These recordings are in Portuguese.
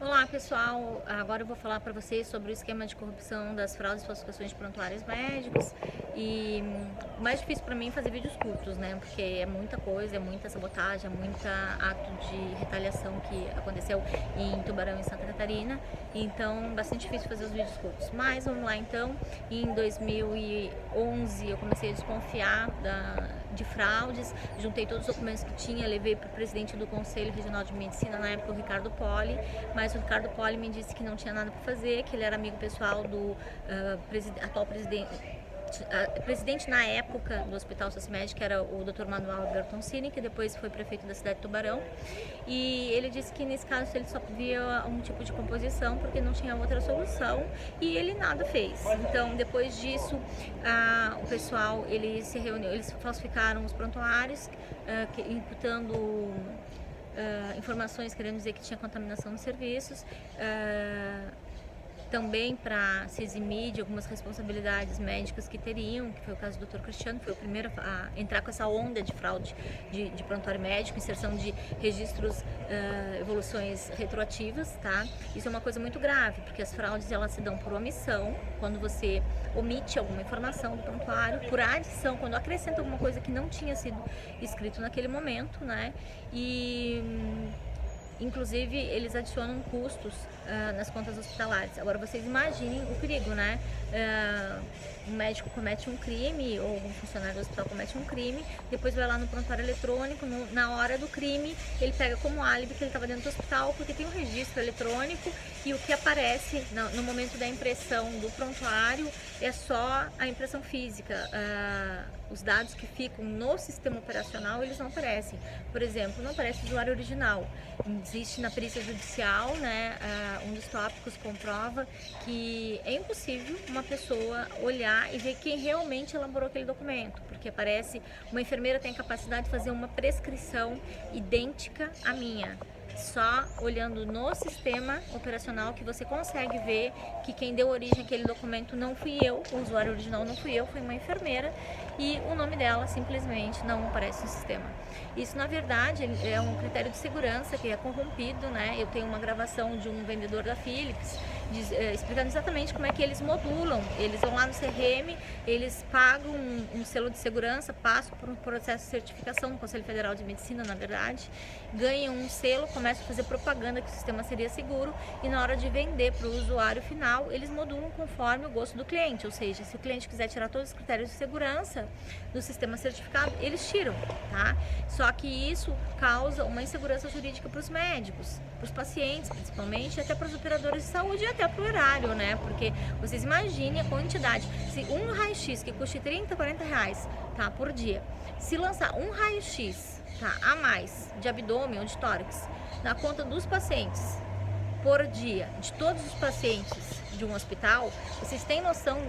Olá pessoal, agora eu vou falar para vocês sobre o esquema de corrupção das fraudes e falsificações de prontuários médicos. E o mais difícil para mim é fazer vídeos curtos, né? Porque é muita coisa, é muita sabotagem, é muito ato de retaliação que aconteceu em Tubarão, em Santa Catarina. Então, bastante difícil fazer os vídeos curtos. Mas vamos lá então. Em 2011 eu comecei a desconfiar de fraudes, juntei todos os documentos que tinha, levei para o presidente do Conselho Regional de Medicina, na época o Ricardo Poli, mas o Ricardo Poli me disse que não tinha nada para fazer, que ele era amigo pessoal do atual presidente na época do Hospital Socimed, que era o Dr. Manuel Bertoncini, que depois foi prefeito da cidade de Tubarão, e ele disse que nesse caso ele só via um tipo de composição porque não tinha outra solução, e ele nada fez. Então depois disso o pessoal ele se reuniu, eles falsificaram os prontuários, imputando informações querendo dizer que tinha contaminação nos serviços, também para se eximir de algumas responsabilidades médicas que teriam, que foi o caso do Dr. Cristiano, que foi o primeiro a entrar com essa onda de fraude de prontuário médico, inserção de registros, evoluções retroativas, tá? Isso é uma coisa muito grave, porque as fraudes elas se dão por omissão, quando você omite alguma informação do prontuário, por adição, quando acrescenta alguma coisa que não tinha sido escrito naquele momento, né? Inclusive, eles adicionam custos nas contas hospitalares. Agora, vocês imaginem o perigo, né? Um médico comete um crime, ou um funcionário do hospital comete um crime, depois vai lá no prontuário eletrônico, na hora do crime, ele pega como álibi que ele estava dentro do hospital, porque tem um registro eletrônico, e o que aparece no momento da impressão do prontuário é só a impressão física. Os dados que ficam no sistema operacional, eles não aparecem. Por exemplo, não aparece o usuário original. Existe na perícia judicial, né, um dos tópicos comprova que é impossível uma pessoa olhar e ver quem realmente elaborou aquele documento, porque aparece, uma enfermeira tem a capacidade de fazer uma prescrição idêntica à minha. Só olhando no sistema operacional que você consegue ver que quem deu origem àquele documento não fui eu, o usuário original não fui eu, foi uma enfermeira, e o nome dela simplesmente não aparece no sistema. Isso, na verdade, é um critério de segurança que é corrompido, né? Eu tenho uma gravação de um vendedor da Philips explicando exatamente como é que eles modulam. Eles vão lá no CRM, eles pagam um selo de segurança, passam por um processo de certificação no Conselho Federal de Medicina, na verdade, ganham um selo, começam a fazer propaganda que o sistema seria seguro, e na hora de vender para o usuário final, eles modulam conforme o gosto do cliente, ou seja, se o cliente quiser tirar todos os critérios de segurança do sistema certificado, eles tiram, tá? Só que isso causa uma insegurança jurídica para os médicos, para os pacientes principalmente, até para os operadores de saúde e até para o erário, né? Porque vocês imaginem a quantidade, se um raio-x que custe 30, 40 reais, tá, por dia, se lançar um raio-x, tá, a mais de abdômen ou de tórax na conta dos pacientes por dia, de todos os pacientes de um hospital, vocês têm noção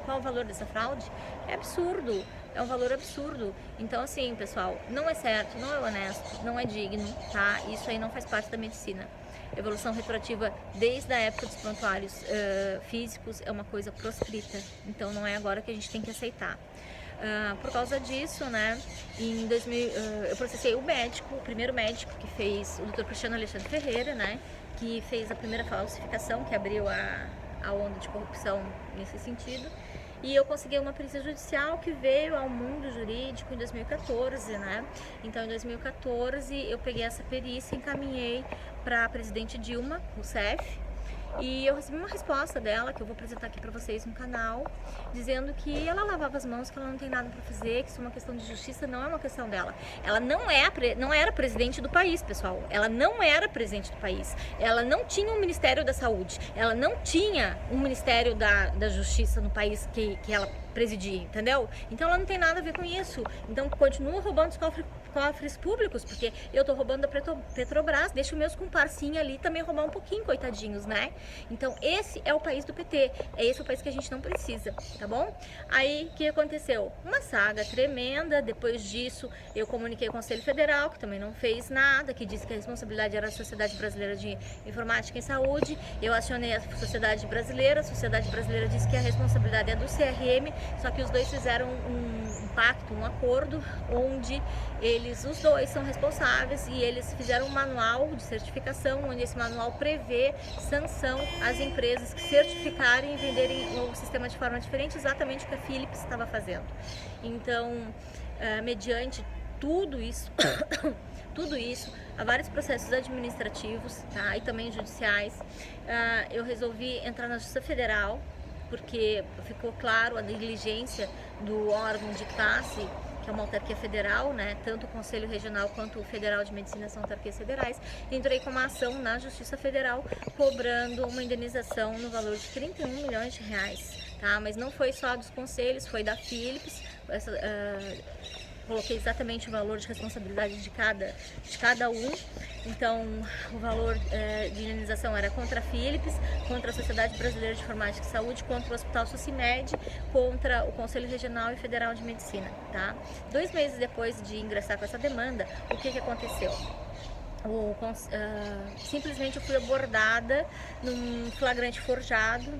qual o valor dessa fraude? É absurdo, é um valor absurdo. Então assim, pessoal, não é certo, não é honesto, não é digno, tá? Isso aí não faz parte da medicina. Evolução retroativa desde a época dos prontuários físicos é uma coisa proscrita, então não é agora que a gente tem que aceitar. Por causa disso, né, em 2000, eu processei o médico, o primeiro médico que fez, o Dr. Cristiano Alexandre Ferreira, né, que fez a primeira falsificação, que abriu a onda de corrupção nesse sentido. E eu consegui uma perícia judicial que veio ao mundo jurídico em 2014, né? Então, em 2014, eu peguei essa perícia e encaminhei para a presidente Dilma Rousseff, e eu recebi uma resposta dela, que eu vou apresentar aqui para vocês no canal, dizendo que ela lavava as mãos, que ela não tem nada para fazer, que isso é uma questão de justiça, não é uma questão dela. Ela não era presidente do país, pessoal. Ela não era presidente do país. Ela não tinha um Ministério da Saúde. Ela não tinha um Ministério da Justiça no país que ela presidia, entendeu? Então ela não tem nada a ver com isso. Então continua roubando os cofres públicos, porque eu tô roubando da Petrobras, deixa os meus comparsinhos ali também roubar um pouquinho, coitadinhos, né? Então esse é o país do PT, é esse o país que a gente não precisa, tá bom? Aí, o que aconteceu? Uma saga tremenda. Depois disso, eu comuniquei ao Conselho Federal, que também não fez nada, que disse que a responsabilidade era a Sociedade Brasileira de Informática em Saúde. Eu acionei a Sociedade Brasileira disse que a responsabilidade é do CRM, só que os dois fizeram um um pacto, um acordo, onde os dois são responsáveis e eles fizeram um manual de certificação, onde esse manual prevê sanção às empresas que certificarem e venderem o sistema de forma diferente, exatamente o que a Philips estava fazendo. Então, mediante tudo isso, há vários processos administrativos, tá, e também judiciais. Eu resolvi entrar na Justiça Federal, porque ficou claro a negligência do órgão de classe, que é uma autarquia federal, né? Tanto o Conselho Regional quanto o Federal de Medicina são autarquias federais. Entrei com uma ação na Justiça Federal, cobrando uma indenização no valor de 31 milhões de reais, tá? Mas não foi só dos conselhos, foi da Philips. Coloquei exatamente o valor de responsabilidade de cada um. Então, o valor de indenização era contra a Philips, contra a Sociedade Brasileira de Informática e Saúde, contra o Hospital Sucimed, contra o Conselho Regional e Federal de Medicina, tá? 2 meses depois de ingressar com essa demanda, o que aconteceu? Simplesmente eu fui abordada num flagrante forjado.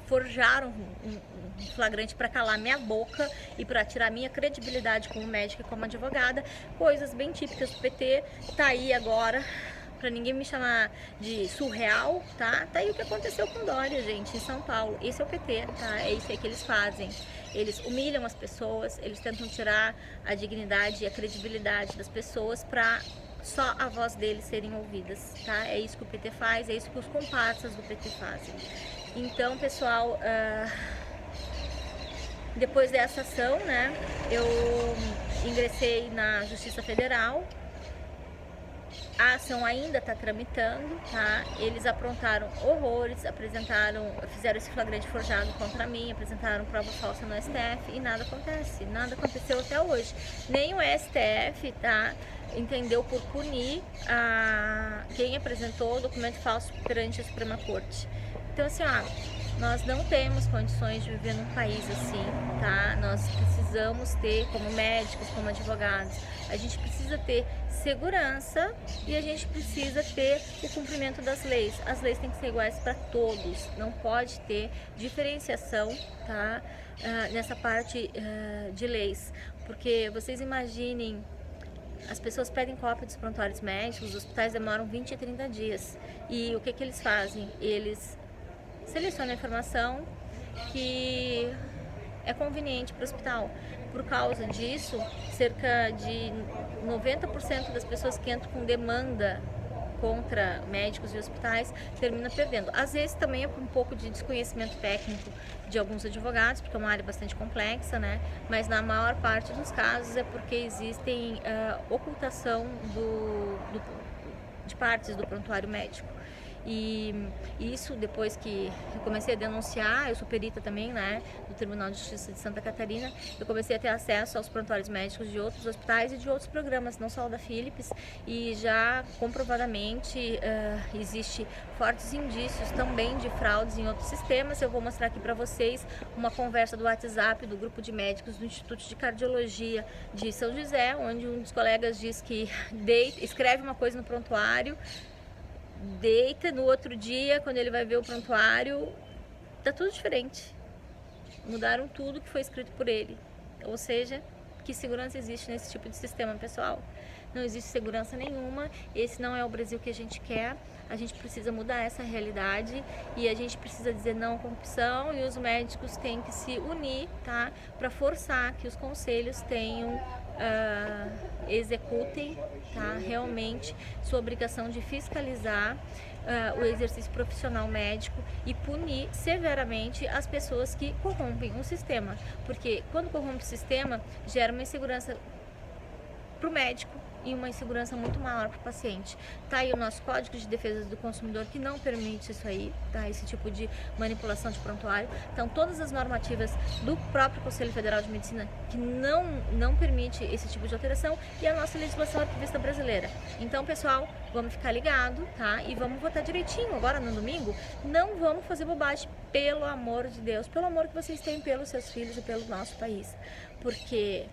Forjaram um flagrante para calar minha boca e para tirar minha credibilidade como médica e como advogada, coisas bem típicas do PT. Tá aí agora, para ninguém me chamar de surreal, tá? Tá aí o que aconteceu com Dória, gente, em São Paulo. Esse é o PT, tá? É isso aí que eles fazem. Eles humilham as pessoas, eles tentam tirar a dignidade e a credibilidade das pessoas para só a voz deles serem ouvidas, tá? É isso que o PT faz, é isso que os comparsas do PT fazem. Então, pessoal, depois dessa ação, né, eu ingressei na Justiça Federal. A ação ainda está tramitando, tá? Eles aprontaram horrores, fizeram esse flagrante forjado contra mim, apresentaram prova falsa no STF e nada acontece, nada aconteceu até hoje. Nem o STF, tá, entendeu por punir quem apresentou o documento falso perante a Suprema Corte. Então, assim, nós não temos condições de viver num país assim, tá? Nós precisamos ter, como médicos, como advogados, a gente precisa ter segurança e a gente precisa ter o cumprimento das leis. As leis têm que ser iguais para todos, não pode ter diferenciação, tá? Nessa parte de leis, porque vocês imaginem, as pessoas pedem cópia dos prontuários médicos, os hospitais demoram 20 a 30 dias. E o que eles fazem? Eles selecionam a informação que é conveniente para o hospital. Por causa disso, cerca de 90% das pessoas que entram com demanda contra médicos e hospitais termina perdendo. Às vezes também é por um pouco de desconhecimento técnico de alguns advogados, porque é uma área bastante complexa, né? Mas na maior parte dos casos é porque existem ocultação de partes do prontuário médico. E isso, depois que eu comecei a denunciar, eu sou perita também, né, do Tribunal de Justiça de Santa Catarina, eu comecei a ter acesso aos prontuários médicos de outros hospitais e de outros programas, não só o da Philips, e já comprovadamente existe fortes indícios também de fraudes em outros sistemas. Eu vou mostrar aqui para vocês uma conversa do WhatsApp do grupo de médicos do Instituto de Cardiologia de São José, onde um dos colegas diz que escreve uma coisa no prontuário, deita, no outro dia, quando ele vai ver o prontuário, tá tudo diferente. Mudaram tudo que foi escrito por ele. Ou seja, que segurança existe nesse tipo de sistema, pessoal? Não existe segurança nenhuma. Esse não é o Brasil que a gente quer. A gente precisa mudar essa realidade e a gente precisa dizer não à corrupção, e os médicos têm que se unir, tá? Para forçar que os conselhos executem, tá, realmente sua obrigação de fiscalizar o exercício profissional médico e punir severamente as pessoas que corrompem o sistema, porque quando corrompe o sistema gera uma insegurança para o médico e uma insegurança muito maior para o paciente. Tá aí o nosso Código de Defesa do Consumidor, que não permite isso aí, tá? Esse tipo de manipulação de prontuário. Então, todas as normativas do próprio Conselho Federal de Medicina que não permite esse tipo de alteração, e a nossa legislação ativista brasileira. Então, pessoal, vamos ficar ligado, tá? E vamos votar direitinho agora no domingo. Não vamos fazer bobagem, pelo amor de Deus, pelo amor que vocês têm pelos seus filhos e pelo nosso país. Porque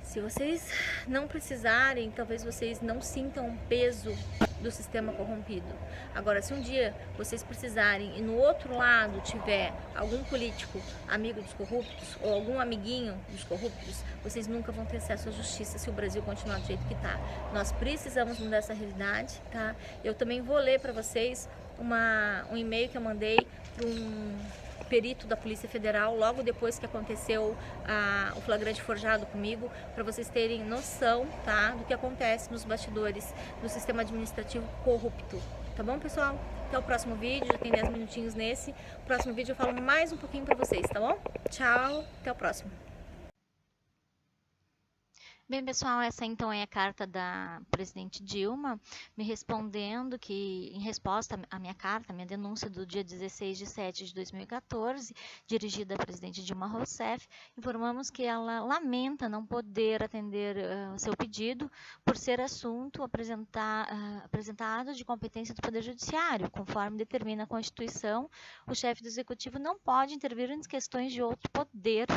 Se vocês não precisarem, talvez vocês não sintam o peso do sistema corrompido. Agora, se um dia vocês precisarem e no outro lado tiver algum político amigo dos corruptos ou algum amiguinho dos corruptos, vocês nunca vão ter acesso à justiça se o Brasil continuar do jeito que está. Nós precisamos mudar essa realidade, tá? Eu também vou ler para vocês um e-mail que eu mandei para um perito da Polícia Federal logo depois que aconteceu o flagrante forjado comigo, para vocês terem noção, tá, do que acontece nos bastidores do sistema administrativo corrupto. Tá bom, pessoal? Até o próximo vídeo, já tem 10 minutinhos nesse. No próximo vídeo eu falo mais um pouquinho para vocês, tá bom? Tchau, até o próximo. Bem, pessoal, essa então é a carta da presidente Dilma, me respondendo que, em resposta à minha carta, à minha denúncia do dia 16 de 7 de 2014, dirigida à presidente Dilma Rousseff, informamos que ela lamenta não poder atender o seu pedido por ser assunto apresentado de competência do Poder Judiciário, conforme determina a Constituição. O chefe do Executivo não pode intervir em questões de outro poder,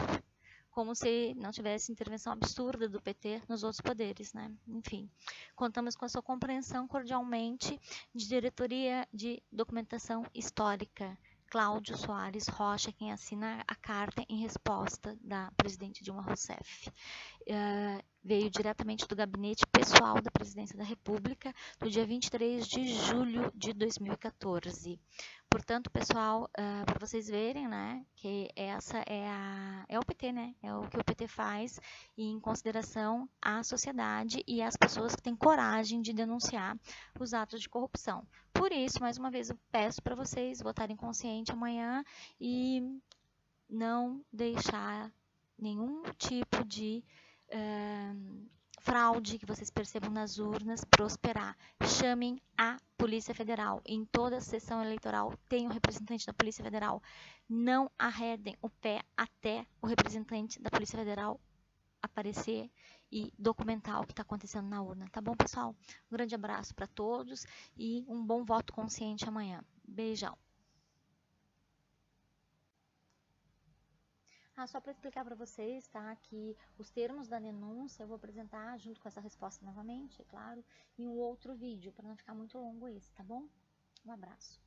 como se não tivesse intervenção absurda do PT nos outros poderes, né? Enfim, contamos com a sua compreensão cordialmente, de Diretoria de Documentação Histórica, Cláudio Soares Rocha, quem assina a carta em resposta da presidente Dilma Rousseff. Veio diretamente do gabinete pessoal da Presidência da República, no dia 23 de julho de 2014. Portanto, pessoal, para vocês verem, né, que essa é o PT, né, é o que o PT faz em consideração à sociedade e às pessoas que têm coragem de denunciar os atos de corrupção. Por isso, mais uma vez, eu peço para vocês votarem consciente amanhã e não deixar nenhum tipo de fraude que vocês percebam nas urnas prosperar. Chamem a Polícia Federal. Em toda sessão eleitoral tem um representante da Polícia Federal. Não arredem o pé até o representante da Polícia Federal aparecer e documentar o que está acontecendo na urna. Tá bom, pessoal? Um grande abraço para todos e um bom voto consciente amanhã. Beijão. Só para explicar para vocês, tá, que os termos da denúncia eu vou apresentar junto com essa resposta novamente, é claro, em um outro vídeo, para não ficar muito longo esse, tá bom? Um abraço.